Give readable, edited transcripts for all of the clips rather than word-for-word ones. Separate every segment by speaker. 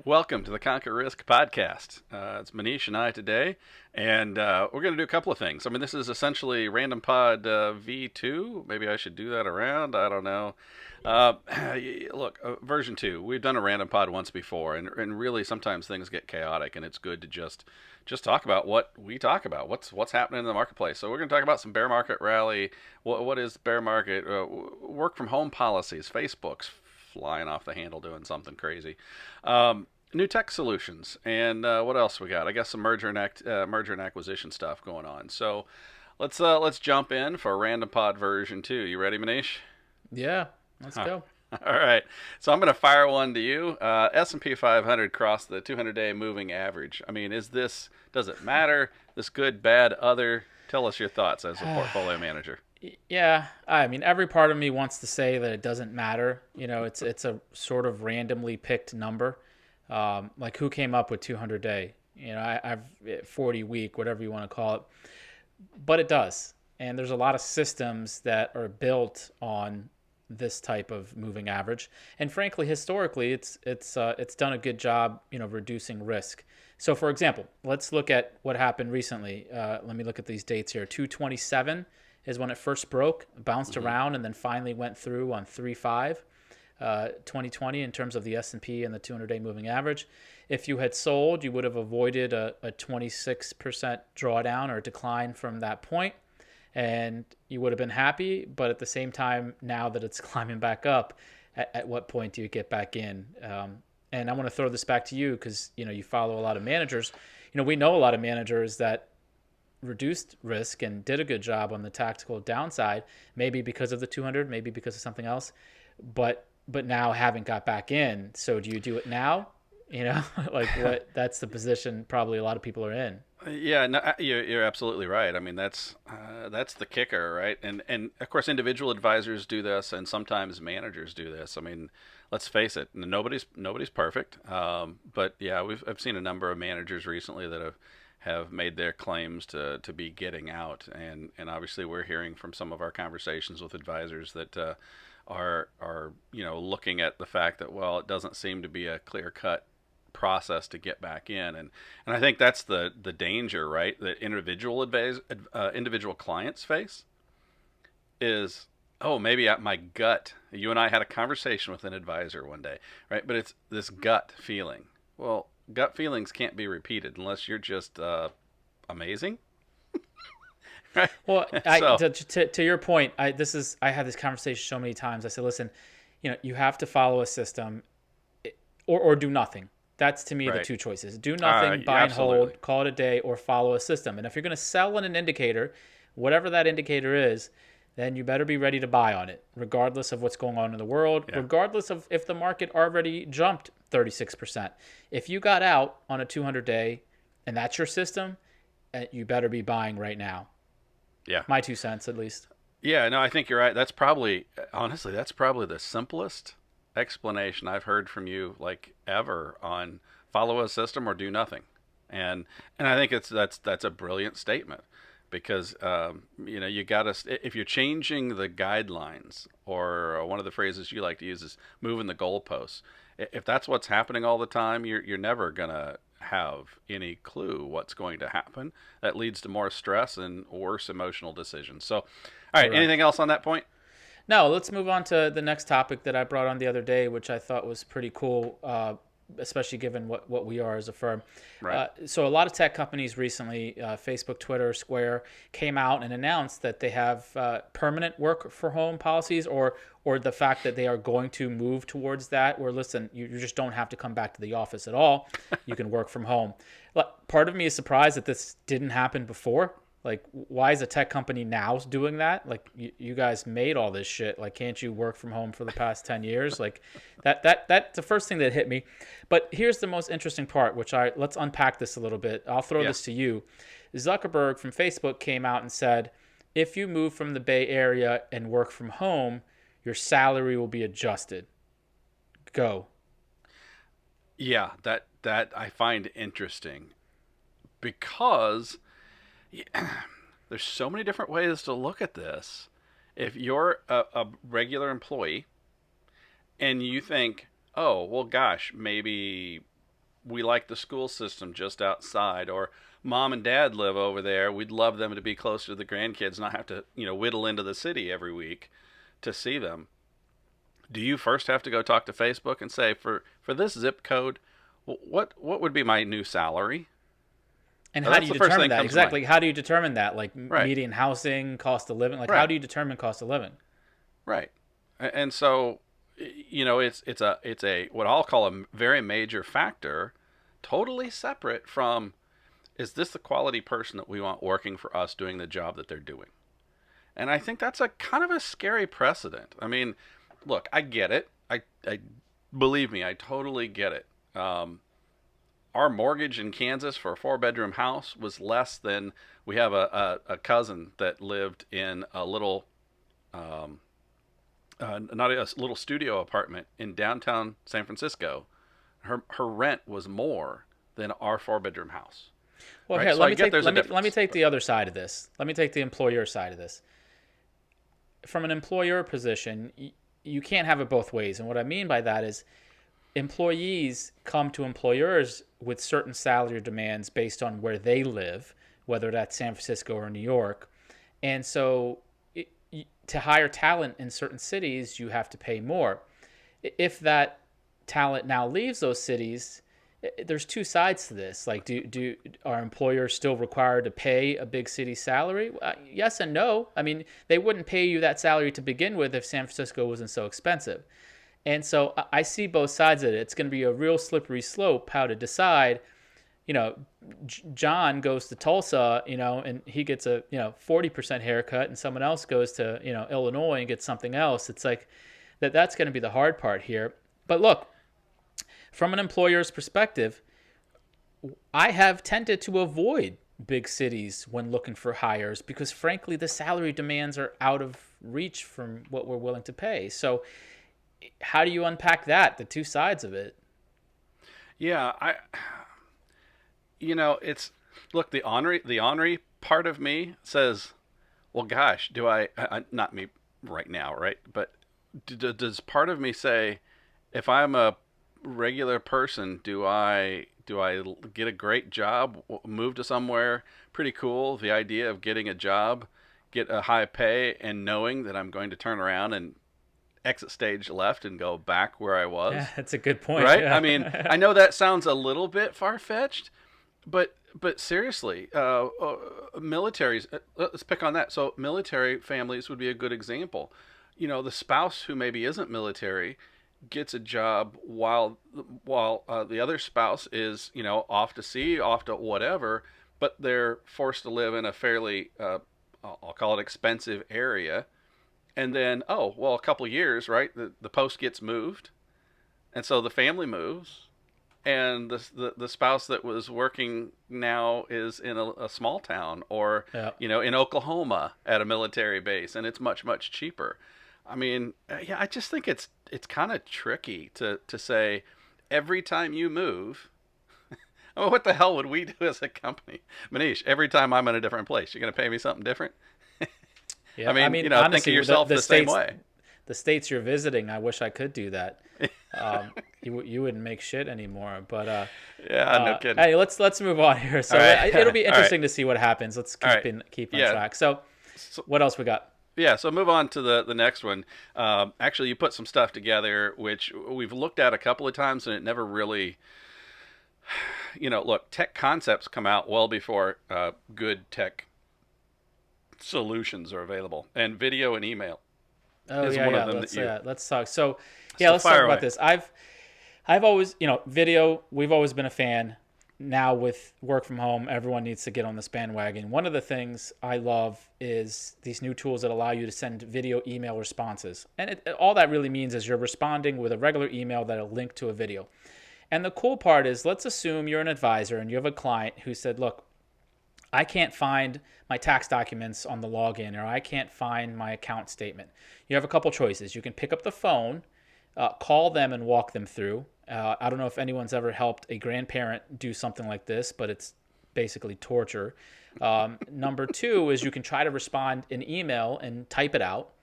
Speaker 1: Welcome to the Conquer Risk podcast. It's Manish and I today, and we're going to do a couple of things. I mean, this is essentially Random Pod V2. Maybe I should do that around. I don't know. Uh, Look, version 2. We've done a Random Pod once before, and really sometimes things get chaotic, and it's good to just talk about what we talk about. What's happening in the marketplace. So we're going to talk about some bear market rally. What is bear market? Work from home policies. Facebook's flying off the handle doing something crazy. New tech solutions, and what else we got? I guess some merger and acquisition stuff going on. So let's jump in for Random Pod version 2. You ready, Manish?
Speaker 2: Yeah, let's
Speaker 1: Huh.
Speaker 2: go.
Speaker 1: All right. So I'm going to fire one to you. S&P 500 crossed the 200-day moving average. I mean, does it matter? This good, bad, other? Tell us your thoughts as a portfolio manager.
Speaker 2: Yeah, I mean, every part of me wants to say that it doesn't matter. It's a sort of randomly picked number. Like who came up with 200 day? I've 40 week, whatever you want to call it, but it does. And there's a lot of systems that are built on this type of moving average. And frankly, historically, it's done a good job, reducing risk. So, for example, let's look at what happened recently. Let me look at these dates here. 227 is when it first broke, bounced around, and then finally went through on 3.5. 2020 in terms of the S&P and the 200-day moving average. If you had sold, you would have avoided a 26% drawdown or decline from that point, and you would have been happy. But at the same time, now that it's climbing back up, at what point do you get back in? And I want to throw this back to you because you follow a lot of managers. We know a lot of managers that reduced risk and did a good job on the tactical downside, maybe because of the 200, maybe because of something else, but now haven't got back in. So do you do it now? Like what? That's the position probably a lot of people are in.
Speaker 1: Yeah, no, you're absolutely right. I mean, that's the kicker, right? And of course, individual advisors do this, and sometimes managers do this. I mean, let's face it, nobody's perfect. But yeah, I've seen a number of managers recently that have made their claims to be getting out, and obviously we're hearing from some of our conversations with advisors that are looking at the fact that, well, it doesn't seem to be a clear cut process to get back in, and I think that's the danger, right, that individual clients face is, oh, maybe at my gut. You and I had a conversation with an advisor one day, right? But it's this gut feeling. Well, gut feelings can't be repeated unless you're just amazing. Right.
Speaker 2: Well,
Speaker 1: So
Speaker 2: to your point, I had this conversation so many times. I said, listen, you have to follow a system, or do nothing. That's to me the
Speaker 1: right.
Speaker 2: two choices: do nothing, buy and
Speaker 1: Absolutely.
Speaker 2: hold, call it a day, or follow a system. And if you're going to sell in an indicator, whatever that indicator is, then you better be ready to buy on it, regardless of what's going on in the world,
Speaker 1: Yeah.
Speaker 2: regardless of if the market already jumped 36%. If you got out on a 200 day and that's your system, you better be buying right now.
Speaker 1: Yeah.
Speaker 2: My 2 cents, at least.
Speaker 1: Yeah, no, I think you're right. Honestly, that's probably the simplest explanation I've heard from you, like, ever, on follow a system or do nothing. And I think that's a brilliant statement because you got to, if you're changing the guidelines, or one of the phrases you like to use is moving the goalposts. If that's what's happening all the time, you're never gonna have any clue what's going to happen. That leads to more stress and worse emotional decisions. So, all right, anything
Speaker 2: Correct.
Speaker 1: else on that point?
Speaker 2: Now, let's move on to the next topic that I brought on the other day, which I thought was pretty cool, especially given what we are as a firm.
Speaker 1: Right.
Speaker 2: So, a lot of tech companies recently, Facebook, Twitter, Square, came out and announced that they have permanent work for home policies, or the fact that they are going to move towards that, where, listen, you just don't have to come back to the office at all. You can work from home. Part of me is surprised that this didn't happen before. Like, why is a tech company now doing that? Like, you guys made all this shit. Like, can't you work from home for the past 10 years? Like, that's the first thing that hit me. But here's the most interesting part, let's unpack this a little bit. I'll throw
Speaker 1: Yeah.
Speaker 2: this to you. Zuckerberg from Facebook came out and said, if you move from the Bay Area and work from home, your salary will be adjusted. Go.
Speaker 1: Yeah, that I find interesting because there's so many different ways to look at this. If you're a regular employee and you think, oh, well, gosh, maybe we like the school system just outside, or mom and dad live over there. We'd love them to be closer to the grandkids, not have to, whittle into the city every week to see them. Do you first have to go talk to Facebook and say, for this zip code, what would be my new salary?
Speaker 2: And
Speaker 1: Now,
Speaker 2: how do
Speaker 1: that's
Speaker 2: you
Speaker 1: the first
Speaker 2: determine
Speaker 1: thing that
Speaker 2: that?
Speaker 1: comes to mind.
Speaker 2: Exactly. How do you determine that? Like
Speaker 1: Right,
Speaker 2: median housing, cost of living? Like how
Speaker 1: right,
Speaker 2: do you determine cost of living?
Speaker 1: right. And so, it's a what I'll call a very major factor, totally separate from, is this the quality person that we want working for us doing the job that they're doing? And I think that's a kind of a scary precedent. I mean, look, I get it. I believe me, I totally get it. Our mortgage in Kansas for a 4-bedroom house was less than, we have a cousin that lived in a little, not a little studio apartment in downtown San Francisco. Her rent was more than our 4-bedroom house.
Speaker 2: Well,
Speaker 1: Right.
Speaker 2: here,
Speaker 1: So
Speaker 2: let
Speaker 1: I
Speaker 2: me
Speaker 1: get
Speaker 2: take
Speaker 1: there's a
Speaker 2: let me
Speaker 1: difference.
Speaker 2: take the other side of this. Let me take the employer side of this. From an employer position, you can't have it both ways. And what I mean by that is employees come to employers with certain salary demands based on where they live, whether that's San Francisco or New York. And so to hire talent in certain cities, you have to pay more. If that talent now leaves those cities, there's two sides to this. Like, do are employers still required to pay a big city salary? Yes and no. I mean, they wouldn't pay you that salary to begin with if San Francisco wasn't so expensive. And so I see both sides of it. It's going to be a real slippery slope how to decide. You know, John goes to Tulsa, and he gets a 40% haircut, and someone else goes to Illinois and gets something else. It's like that's going to be the hard part here. But look, from an employer's perspective, I have tended to avoid big cities when looking for hires because, frankly, the salary demands are out of reach from what we're willing to pay. So how do you unpack that, the two sides of it?
Speaker 1: Yeah, it's, look, the ornery part of me says, well, gosh, do not me right now, right? But does part of me say, if I'm a regular person, do I get a great job, move to somewhere pretty cool? The idea of getting a job, get a high pay, and knowing that I'm going to turn around and exit stage left and go back where I
Speaker 2: Yeah,
Speaker 1: was,
Speaker 2: that's a good point.
Speaker 1: right? I mean,
Speaker 2: Yeah.
Speaker 1: I know that sounds a little bit far fetched, but seriously, militaries. Let's pick on that. So military families would be a good example. The spouse who maybe isn't military gets a job while the other spouse is off to sea, off to whatever, but they're forced to live in a fairly I'll call it expensive area. And then, oh well, a couple of years, right? The post gets moved, and so the family moves, and the spouse that was working now is in a small town, or
Speaker 2: Yeah.
Speaker 1: in Oklahoma at a military base, and it's much cheaper. I mean, yeah, I just think it's kind of tricky to say every time you move. I mean, what the hell would we do as a company, Manish? Every time I'm in a different place, you're going to pay me something different. I
Speaker 2: Yeah, I
Speaker 1: mean,
Speaker 2: mean,
Speaker 1: think of
Speaker 2: honestly,
Speaker 1: yourself the same
Speaker 2: states,
Speaker 1: way.
Speaker 2: the states you're visiting, I wish I could do that. You wouldn't make shit anymore. But
Speaker 1: Yeah, no kidding.
Speaker 2: hey, let's move on here. So
Speaker 1: All right.
Speaker 2: it'll be
Speaker 1: All right.
Speaker 2: interesting to see what happens. Let's
Speaker 1: All right.
Speaker 2: keep on
Speaker 1: Yeah.
Speaker 2: track. So
Speaker 1: So,
Speaker 2: what else we got?
Speaker 1: yeah, so move on to the next one. Actually, you put some stuff together which we've looked at a couple of times, and it never really, look, tech concepts come out well before good tech solutions are available, and video and email
Speaker 2: Oh
Speaker 1: is
Speaker 2: yeah,
Speaker 1: one
Speaker 2: yeah.
Speaker 1: of them that you.
Speaker 2: Let's talk. So yeah, let's talk
Speaker 1: fire
Speaker 2: about
Speaker 1: away.
Speaker 2: this. I've always, video. We've always been a fan. Now with work from home, everyone needs to get on this bandwagon. One of the things I love is these new tools that allow you to send video email responses. And all that really means is you're responding with a regular email that'll link to a video. And the cool part is, let's assume you're an advisor and you have a client who said, look, I can't find my tax documents on the login, or I can't find my account statement. You have a couple choices. You can pick up the phone, call them and walk them through. I don't know if anyone's ever helped a grandparent do something like this, but it's basically torture. Number two is you can try to respond in email and type it out,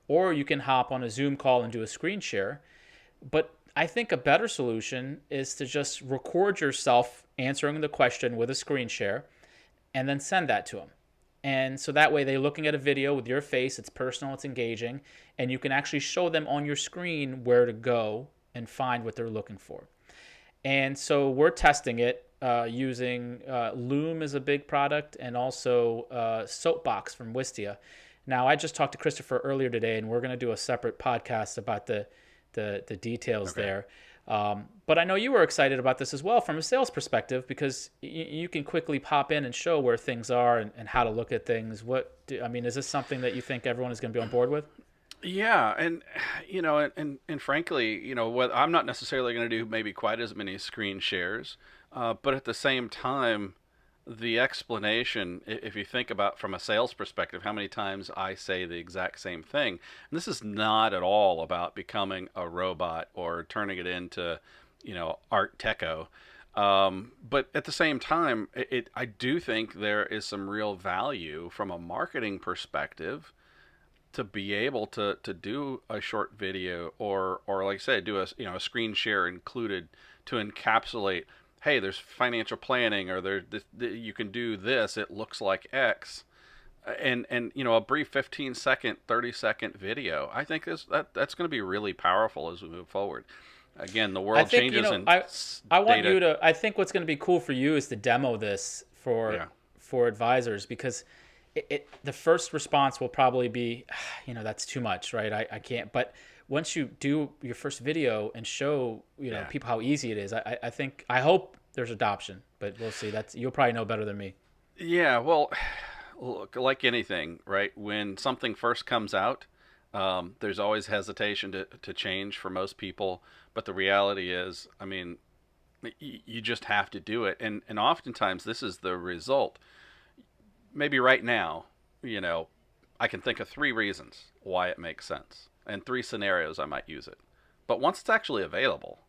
Speaker 2: or you can hop on a Zoom call and do a screen share. But I think a better solution is to just record yourself answering the question with a screen share and then send that to them. And so that way they're looking at a video with your face, it's personal, it's engaging, and you can actually show them on your screen where to go and find what they're looking for. And so we're testing it using Loom is a big product, and also Soapbox from Wistia. Now, I just talked to Christopher earlier today, and we're going to do a separate podcast about the details
Speaker 1: Okay.
Speaker 2: there. But I know you were excited about this as well from a sales perspective, because you can quickly pop in and show where things are, and how to look at things. I mean, is this something that you think everyone is going to be on board with?
Speaker 1: Yeah, and and frankly, what I'm not necessarily going to do maybe quite as many screen shares, but at the same time, the explanation, if you think about from a sales perspective, how many times I say the exact same thing, and this is not at all about becoming a robot or turning it into, Art Techo. But at the same time, I do think there is some real value from a marketing perspective to be able to do a short video, or like I said, do a screen share included to encapsulate, hey, there's financial planning, or you can do this, it looks like X, and a brief 15-second, 30-second video. I think that's going to be really powerful as we move forward. Again, the
Speaker 2: I
Speaker 1: world
Speaker 2: think
Speaker 1: changes in
Speaker 2: I want
Speaker 1: data.
Speaker 2: you to. I think what's going to be cool for you is to demo this
Speaker 1: Yeah.
Speaker 2: for advisors, because the first response will probably be, that's too much, right? I can't. But once you do your first video and show
Speaker 1: Yeah.
Speaker 2: people how easy it is, I hope there's adoption, but we'll see. That's You'll probably know better than me.
Speaker 1: Yeah, well, look, like anything, right? When something first comes out, there's always hesitation to change for most people. But the reality is, I mean, you just have to do it. And oftentimes, this is the result. Maybe right now, I can think of three reasons why it makes sense and three scenarios I might use it. But once it's actually available,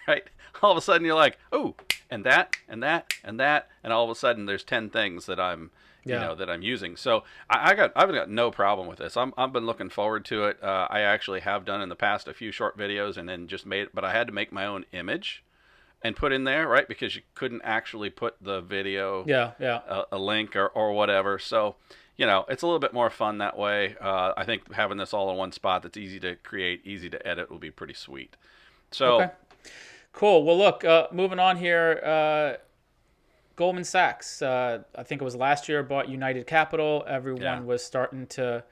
Speaker 1: right? All of a sudden you're like, oh, and that, and that, and that, and all of a sudden there's 10 things that
Speaker 2: Yeah.
Speaker 1: that I'm using. So I've got no problem with this. I've been looking forward to it. I actually have done in the past a few short videos and then just made, but I had to make my own image and put in there, right? Because you couldn't actually put the video,
Speaker 2: Yeah. Yeah.
Speaker 1: a link or whatever. So, it's a little bit more fun that way. I think having this all in one spot that's easy to create, easy to edit will be pretty sweet.
Speaker 2: Okay.
Speaker 1: So,
Speaker 2: Cool. Well, look, moving on here. Goldman Sachs, I think it was last year, bought United Capital.
Speaker 1: yeah.
Speaker 2: Everyone was starting to,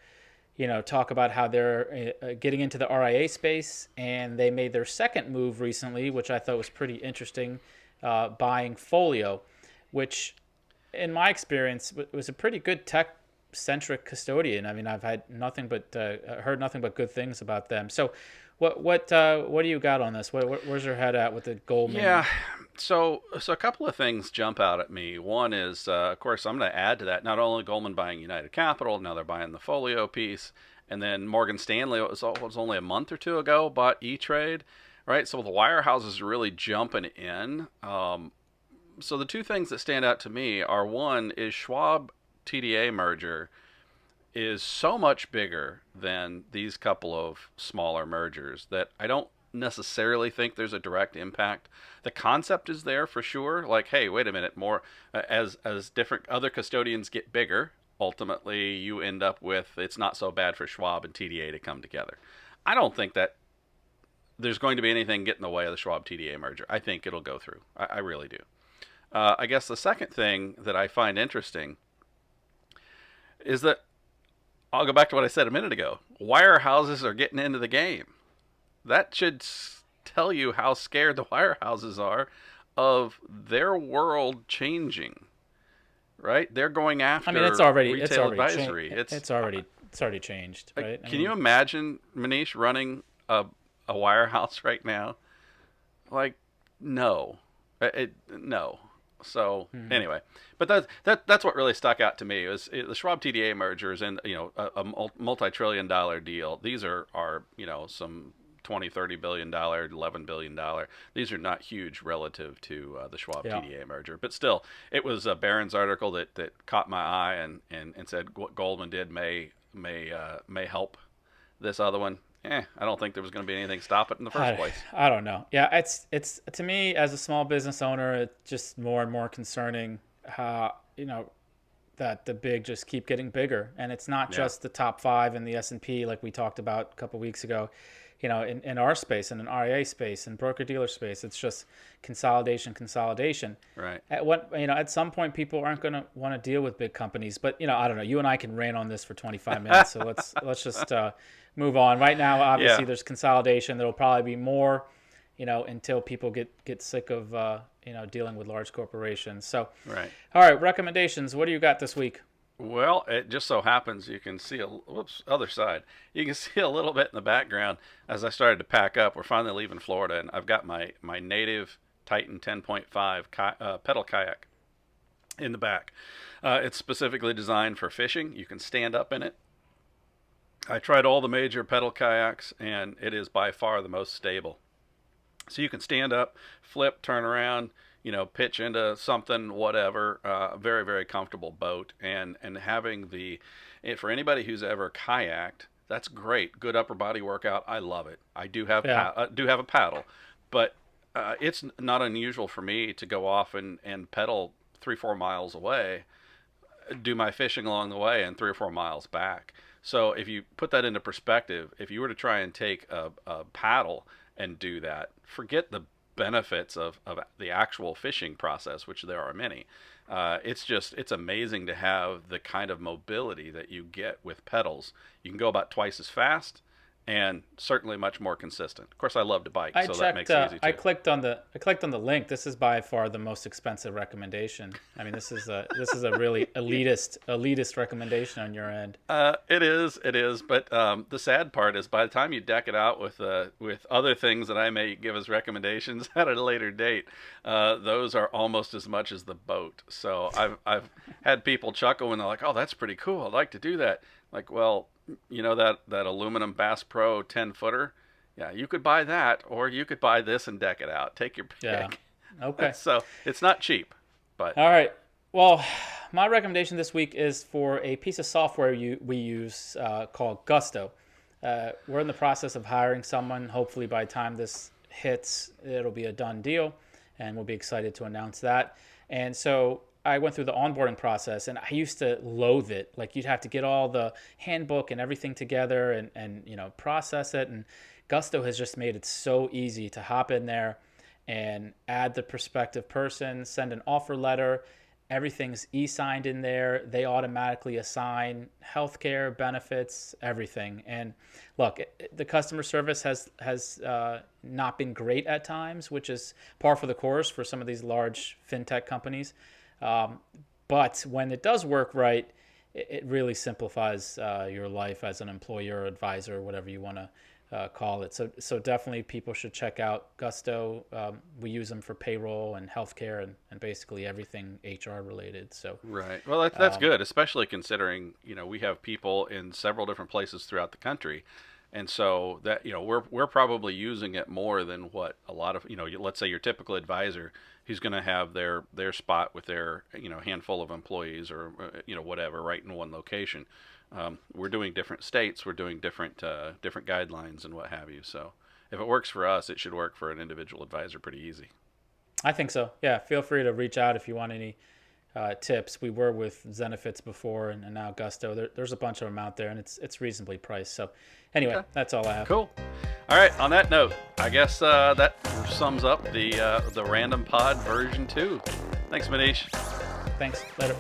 Speaker 2: talk about how they're getting into the RIA space, and they made their second move recently, which I thought was pretty interesting, buying Folio, which, in my experience, was a pretty good tech-centric custodian. I mean, I've had nothing but heard nothing but good things about them. So, what do you got on this? Where's your head at with the Goldman?
Speaker 1: Yeah. So a couple of things jump out at me. One is, of course, I'm going to add to that. Not only Goldman buying United Capital, now they're buying the Folio piece, and then Morgan Stanley, it was only a month or two ago, bought E-Trade, right? So the wirehouses are really jumping in. So the two things that stand out to me are, one is Schwab TDA merger is so much bigger than these couple of smaller mergers that I don't necessarily think there's a direct impact. The concept is there for sure. Like, hey, wait a minute, more as different other custodians get bigger, ultimately you end up with, it's not so bad for Schwab and TDA to come together. I don't think that there's going to be anything get in the way of the Schwab TDA merger. I think it'll go through. I really do. I guess the second thing that I find interesting is that I'll go back to what I said a minute ago. Wirehouses are getting into the game. That should tell you how scared the wirehouses are of their world changing. Right? They're going
Speaker 2: I mean,
Speaker 1: after retail advisory.
Speaker 2: it's already changed, right? I
Speaker 1: Can you
Speaker 2: mean,
Speaker 1: imagine, Manish, running a wirehouse right now? Like, no, no. So anyway, but that's what really stuck out to me is the Schwab TDA mergers and a multi-trillion-dollar deal. These are some 20, $30 billion, $11 billion. These are not huge relative to the Schwab
Speaker 2: yeah.
Speaker 1: TDA merger, but still, it was a Barron's article that caught my eye and said what Goldman did may help this other one. I don't think there was going to be anything stop it in the first place.
Speaker 2: I don't know. Yeah, it's to me as a small business owner, it's just more and more concerning how that the big just keep getting bigger, and it's not just the top 5 in the S&P like we talked about a couple weeks ago. In our space, in an RIA space, in broker dealer space, it's just consolidation.
Speaker 1: Right.
Speaker 2: At some point, people aren't going to want to deal with big companies. But I don't know. You and I can rant on this for 25 minutes, so let's just move on. Right now, obviously, there's consolidation. There'll probably be more, until people get sick of dealing with large corporations. So,
Speaker 1: right.
Speaker 2: All right, recommendations. What do you got this week?
Speaker 1: Well, it just so happens you can see other side. You can see a little bit in the background as I started to pack up. We're finally leaving Florida, and I've got my native Titan 10.5 pedal kayak in the back. It's specifically designed for fishing. You can stand up in it. I tried all the major pedal kayaks, and it is by far the most stable. So you can stand up, flip, turn around, pitch into something, whatever. Very, very comfortable boat, and having for anybody who's ever kayaked, that's great. Good upper body workout. I love it. I do have a paddle, but it's not unusual for me to go off and pedal 3-4 miles away, do my fishing along the way, and 3 or 4 miles back. So if you put that into perspective, if you were to try and take a paddle and do that, forget the benefits of the actual fishing process, which there are many. It's amazing to have the kind of mobility that you get with pedals. You can go about twice as fast and certainly much more consistent. Of course, I love to bike, so that makes it easy too.
Speaker 2: I clicked on the link. This is by far the most expensive recommendation. I mean, this is a really elitist recommendation on your end.
Speaker 1: It is. But the sad part is, by the time you deck it out with other things that I may give as recommendations at a later date, those are almost as much as the boat. So I've had people chuckle when they're like, "Oh, that's pretty cool. I'd like to do that." Like, well, that aluminum Bass Pro 10-footer, you could buy that, or you could buy this and deck it out. Take your pick.
Speaker 2: Yeah. Okay.
Speaker 1: So it's not cheap, but
Speaker 2: all right. Well, my recommendation this week is for a piece of software we use called Gusto. We're in the process of hiring someone. Hopefully, by the time this hits, it'll be a done deal, and we'll be excited to announce that. And so I went through the onboarding process, and I used to loathe it. Like, you'd have to get all the handbook and everything together and process it. And Gusto has just made it so easy to hop in there and add the prospective person, send an offer letter. Everything's e-signed in there. They automatically assign healthcare benefits, everything. And look, the customer service has not been great at times, which is par for the course for some of these large fintech companies. But when it does work right, it really simplifies your life as an employer or advisor, whatever you want to call it. So definitely people should check out Gusto. We use them for payroll and healthcare and basically everything HR related. So
Speaker 1: right. Well, that's good, especially considering we have people in several different places throughout the country. And so that we're probably using it more than what a lot of let's say your typical advisor who's going to have their spot with their handful of employees or whatever right in one location. We're doing different states, we're doing different guidelines and what have you. So if it works for us, it should work for an individual advisor pretty easy.
Speaker 2: I think so. Yeah, feel free to reach out if you want any tips. We were with Zenefits before and now Gusto. There's a bunch of them out there, and it's reasonably priced. So anyway, That's all I have.
Speaker 1: Cool. All right, on that note, I guess that sums up the Random Pod version 2. Thanks, Manish.
Speaker 2: Thanks. Later.